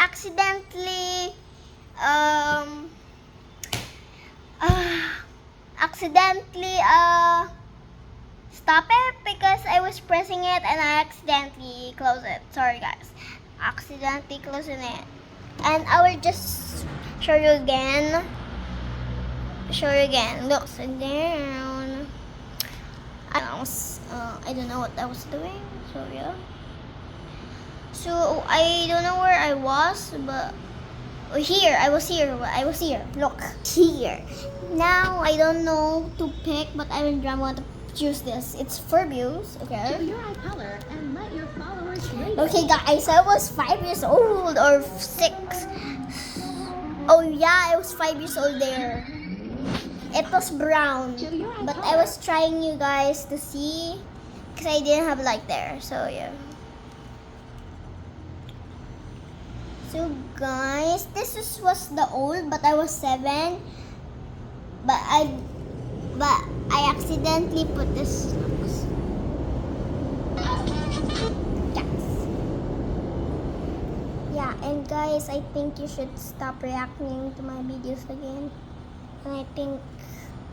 accidentally stop it because I was pressing it and I accidentally close it. Sorry guys. Accidentally closing it. And I will just show you again. Look, sit down. I don't know what I was doing. So yeah. So I don't know where I was, but I was here. Look, here. Now I don't know to pick, but I want to choose this. It's Furbios, okay? Show your eye color and let your followers rate it. Okay, guys, I was 5 years old or 6. Oh yeah, I was 5 years old there. It was brown, Show your eye but I color. was trying you guys to see because I didn't have light there. So yeah. So guys, was the old, but I was 7. But I accidentally put this. Yes. Yeah, and guys, I think you should stop reacting to my videos again. And I think,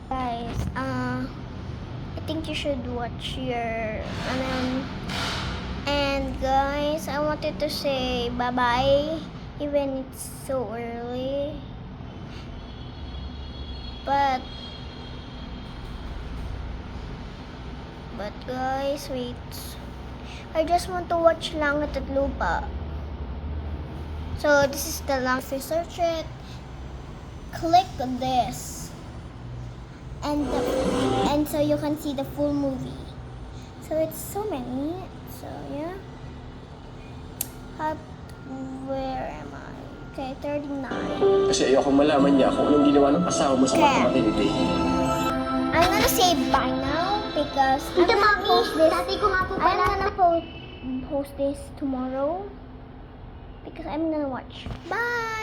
guys, I think you should watch your and guys, I wanted to say bye-bye, even it's so early. But guys, wait. I just want to watch Langit at Lupa. So this is the last. If you search it, click this, and so you can see the full movie. So it's so many. So yeah. Where am I? Okay, 39. Kasi ayoko malaman niya kung anong ginawa ng asawa mo sa Okay. mga matindi. I'm gonna say bye now because I'm gonna post this. I'm gonna post this tomorrow because I'm gonna watch. Bye.